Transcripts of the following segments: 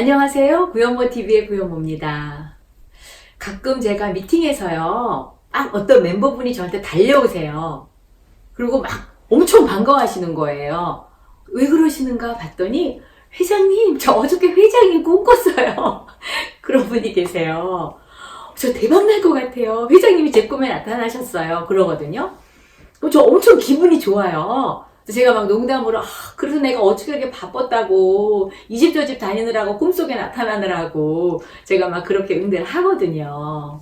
안녕하세요. 구현모TV의 구현모입니다. 가끔 제가 미팅에서요, 어떤 멤버분이 저한테 달려오세요. 그리고 막 엄청 반가워하시는 거예요. 왜 그러시는가 봤더니, 회장님, 저 어저께 회장님 꿈꿨어요. 그런 분이 계세요. 저 대박 날 것 같아요. 회장님이 제 꿈에 나타나셨어요. 그러거든요. 저 엄청 기분이 좋아요. 제가 막 농담으로 그래서 내가 어떻게 이렇게 바빴다고 이 집 저 집 다니느라고 꿈속에 나타나느라고 제가 막 그렇게 응대를 하거든요.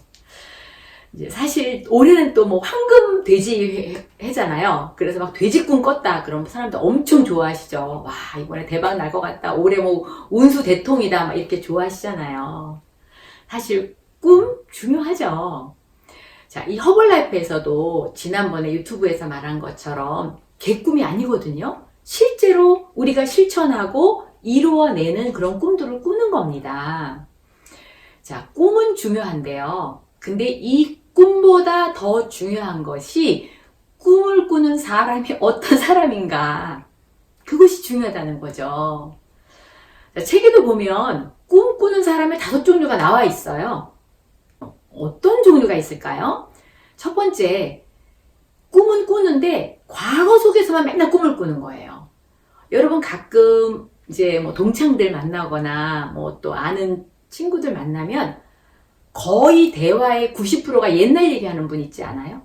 이제 사실 올해는 또 뭐 황금 돼지 해잖아요. 그래서 막 돼지 꿈 꿨다 그럼 사람들 엄청 좋아하시죠. 와, 이번에 대박 날 것 같다. 올해 뭐 운수 대통이다 막 이렇게 좋아하시잖아요. 사실 꿈 중요하죠. 자, 이 허벌라이프에서도 지난번에 유튜브에서 말한 것처럼 개꿈이 아니거든요. 실제로 우리가 실천하고 이루어내는 그런 꿈들을 꾸는 겁니다. 자, 꿈은 중요한데요. 근데 이 꿈보다 더 중요한 것이 꿈을 꾸는 사람이 어떤 사람인가. 그것이 중요하다는 거죠. 자, 책에도 보면 꿈 꾸는 사람의 5종류가 나와 있어요. 어떤 종류가 있을까요? 첫 번째, 꿈은 꾸는데 과거 속에서만 맨날 꿈을 꾸는 거예요. 여러분 가끔 이제 뭐 동창들 만나거나 뭐 또 아는 친구들 만나면 거의 대화의 90%가 옛날 얘기하는 분 있지 않아요?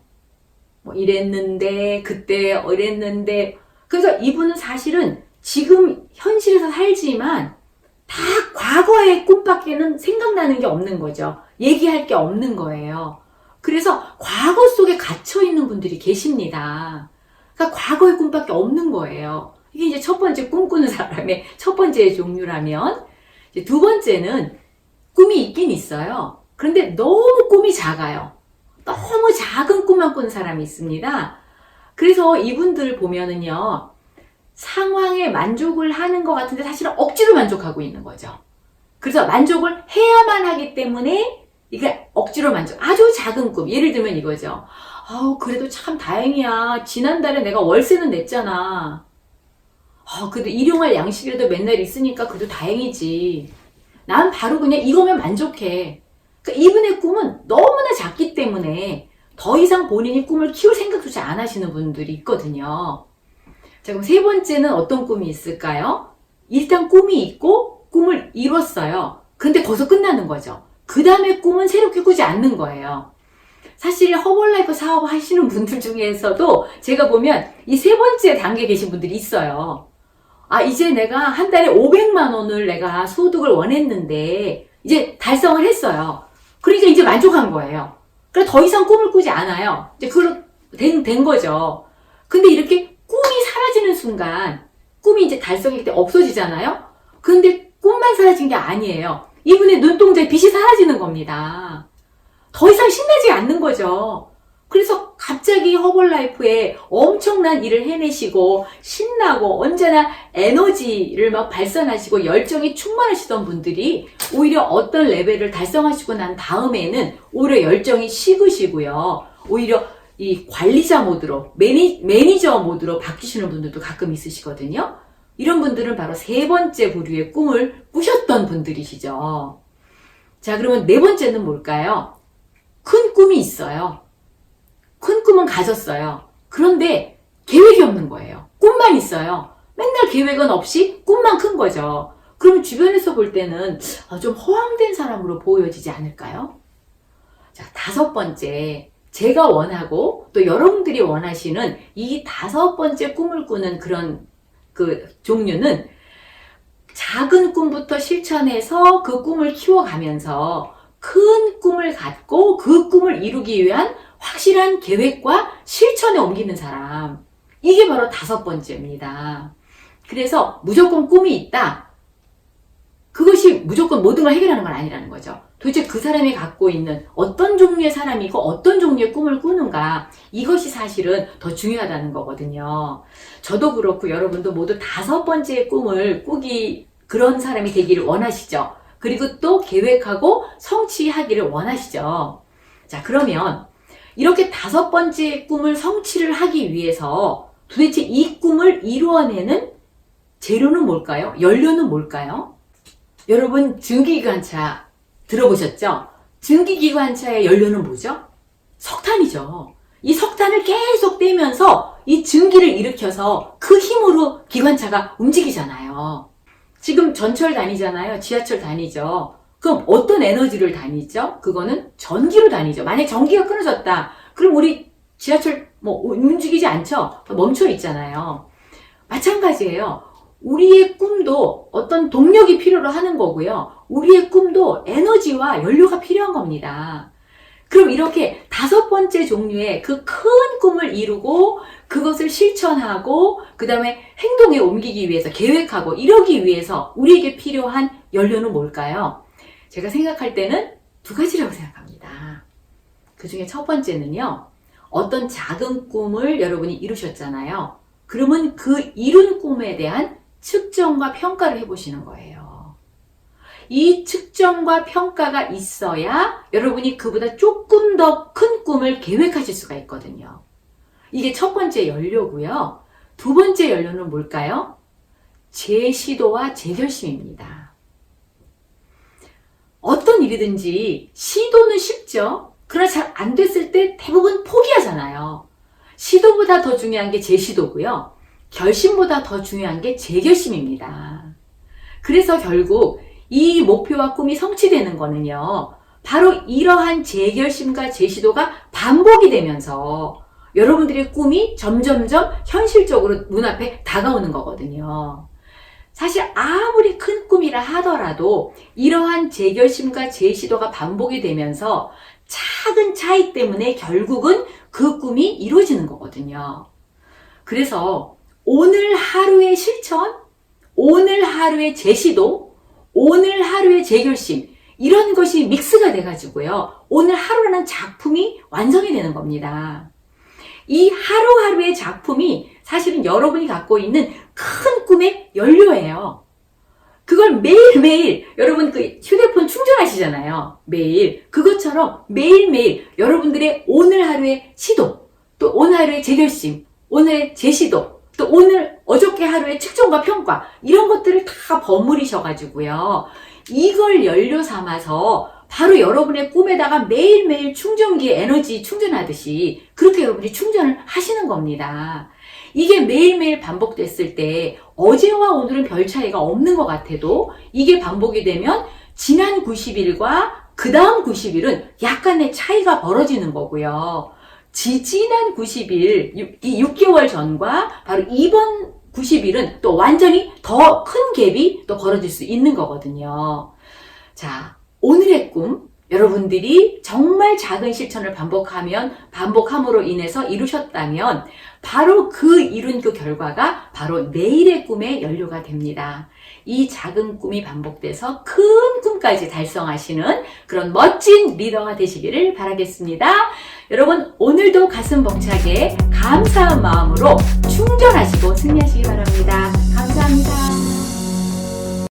뭐 이랬는데 그때 이랬는데 그래서 이분은 사실은 지금 현실에서 살지만 다 과거의 꿈밖에는 생각나는 게 없는 거죠. 얘기할 게 없는 거예요. 그래서 과거 속에 갇혀있는 분들이 계십니다. 그러니까 과거의 꿈밖에 없는 거예요. 이게 이제 첫 번째 꿈꾸는 사람의 첫 번째 종류라면, 이제 두 번째는 꿈이 있긴 있어요. 그런데 너무 꿈이 작아요. 너무 작은 꿈만 꾸는 사람이 있습니다. 그래서 이분들 보면은요, 상황에 만족을 하는 것 같은데 사실은 억지로 만족하고 있는 거죠. 그래서 만족을 해야만 하기 때문에 이게 억지로 만족, 아주 작은 꿈. 예를 들면 이거죠. 그래도 참 다행이야. 지난달에 내가 월세는 냈잖아. 그래도 일용할 양식이라도 맨날 있으니까 그래도 다행이지. 난 바로 그냥 이거면 만족해. 그러니까 이분의 꿈은 너무나 작기 때문에 더 이상 본인이 꿈을 키울 생각조차 안 하시는 분들이 있거든요. 자, 그럼 세 번째는 어떤 꿈이 있을까요? 일단 꿈이 있고 꿈을 이뤘어요. 근데 거기서 끝나는 거죠. 그 다음에 꿈은 새롭게 꾸지 않는 거예요. 사실 허벌라이프 사업 하시는 분들 중에서도 제가 보면 이 세 번째 단계에 계신 분들이 있어요. 이제 내가 한 달에 500만 원을 내가 소득을 원했는데 이제 달성을 했어요. 그러니까 이제 만족한 거예요. 그래서 더 이상 꿈을 꾸지 않아요. 이제 된 거죠. 근데 이렇게 꿈이 사라지는 순간 꿈이 이제 달성일 때 없어지잖아요. 근데 꿈만 사라진 게 아니에요. 이분의 눈동자에 빛이 사라지는 겁니다. 더 이상 신나지 않는 거죠. 그래서 갑자기 허벌라이프에 엄청난 일을 해내시고 신나고 언제나 에너지를 막 발산하시고 열정이 충만하시던 분들이 오히려 어떤 레벨을 달성하시고 난 다음에는 오히려 열정이 식으시고요. 오히려 이 관리자 모드로 매니저 모드로 바뀌시는 분들도 가끔 있으시거든요. 이런 분들은 바로 세 번째 부류의 꿈을 꾸셨던 분들이시죠. 자, 그러면 네 번째는 뭘까요? 큰 꿈이 있어요. 큰 꿈은 가졌어요. 그런데 계획이 없는 거예요. 꿈만 있어요. 맨날 계획은 없이 꿈만 큰 거죠. 그럼 주변에서 볼 때는 좀 허황된 사람으로 보여지지 않을까요? 자, 다섯 번째. 제가 원하고 또 여러분들이 원하시는 이 다섯 번째 꿈을 꾸는 그런 종류는 작은 꿈부터 실천해서 그 꿈을 키워가면서 큰 꿈을 갖고 그 꿈을 이루기 위한 확실한 계획과 실천에 옮기는 사람. 이게 바로 다섯 번째입니다. 그래서 무조건 꿈이 있다. 그것이 무조건 모든 걸 해결하는 건 아니라는 거죠. 도대체 그 사람이 갖고 있는 어떤 종류의 사람이고 어떤 종류의 꿈을 꾸는가, 이것이 사실은 더 중요하다는 거거든요. 저도 그렇고 여러분도 모두 다섯 번째의 꿈을 꾸기, 그런 사람이 되기를 원하시죠. 그리고 또 계획하고 성취하기를 원하시죠. 자, 그러면 이렇게 다섯 번째의 꿈을 성취를 하기 위해서 도대체 이 꿈을 이루어내는 재료는 뭘까요? 연료는 뭘까요? 여러분 증기기관차 들어보셨죠? 증기기관차의 연료는 뭐죠? 석탄이죠. 이 석탄을 계속 떼면서 이 증기를 일으켜서 그 힘으로 기관차가 움직이잖아요. 지금 전철 다니잖아요. 지하철 다니죠. 그럼 어떤 에너지를 다니죠? 그거는 전기로 다니죠. 만약 전기가 끊어졌다. 그럼 우리 지하철 움직이지 않죠? 멈춰 있잖아요. 마찬가지예요. 우리의 꿈도 어떤 동력이 필요로 하는 거고요. 우리의 꿈도 에너지와 연료가 필요한 겁니다. 그럼 이렇게 5번째 종류의 그 큰 꿈을 이루고 그것을 실천하고 그 다음에 행동에 옮기기 위해서 계획하고 이러기 위해서 우리에게 필요한 연료는 뭘까요? 제가 생각할 때는 2가지라고 생각합니다. 그 중에 첫 번째는요. 어떤 작은 꿈을 여러분이 이루셨잖아요. 그러면 그 이룬 꿈에 대한 측정과 평가를 해보시는 거예요. 이 측정과 평가가 있어야 여러분이 그보다 조금 더 큰 꿈을 계획하실 수가 있거든요. 이게 첫 번째 연료고요. 2번째 연료는 뭘까요? 재시도와 재결심입니다. 어떤 일이든지 시도는 쉽죠. 그러나 잘 안 됐을 때 대부분 포기하잖아요. 시도보다 더 중요한 게 재시도고요. 결심보다 더 중요한 게 재결심입니다. 그래서 결국 이 목표와 꿈이 성취되는 거는요. 바로 이러한 재결심과 재시도가 반복이 되면서 여러분들의 꿈이 점점점 현실적으로 눈앞에 다가오는 거거든요. 사실 아무리 큰 꿈이라 하더라도 이러한 재결심과 재시도가 반복이 되면서 작은 차이 때문에 결국은 그 꿈이 이루어지는 거거든요. 그래서 오늘 하루의 실천, 오늘 하루의 재시도, 오늘 하루의 재결심 이런 것이 믹스가 돼가지고요. 오늘 하루라는 작품이 완성이 되는 겁니다. 이 하루하루의 작품이 사실은 여러분이 갖고 있는 큰 꿈의 연료예요. 그걸 매일매일 여러분 그 휴대폰 충전하시잖아요. 매일. 그것처럼 매일매일 여러분들의 오늘 하루의 시도, 또 오늘 하루의 재결심, 오늘의 재시도, 또 오늘 어저께 하루의 측정과 평가 이런 것들을 다 버무리셔가지고요. 이걸 연료 삼아서 바로 여러분의 꿈에다가 매일매일 충전기에 에너지 충전하듯이 그렇게 여러분이 충전을 하시는 겁니다. 이게 매일매일 반복됐을 때 어제와 오늘은 별 차이가 없는 것 같아도 이게 반복이 되면 지난 90일과 그 다음 90일은 약간의 차이가 벌어지는 거고요. 지난 90일, 이 6개월 전과 바로 이번 90일은 또 완전히 더 큰 갭이 또 벌어질 수 있는 거거든요. 자, 오늘의 꿈, 여러분들이 정말 작은 실천을 반복함으로 인해서 이루셨다면 바로 그 이룬 그 결과가 바로 내일의 꿈의 연료가 됩니다. 이 작은 꿈이 반복돼서 큰 꿈까지 달성하시는 그런 멋진 리더가 되시기를 바라겠습니다. 여러분 오늘도 가슴 벅차게 감사한 마음으로 충전하시고 승리하시기 바랍니다. 감사합니다.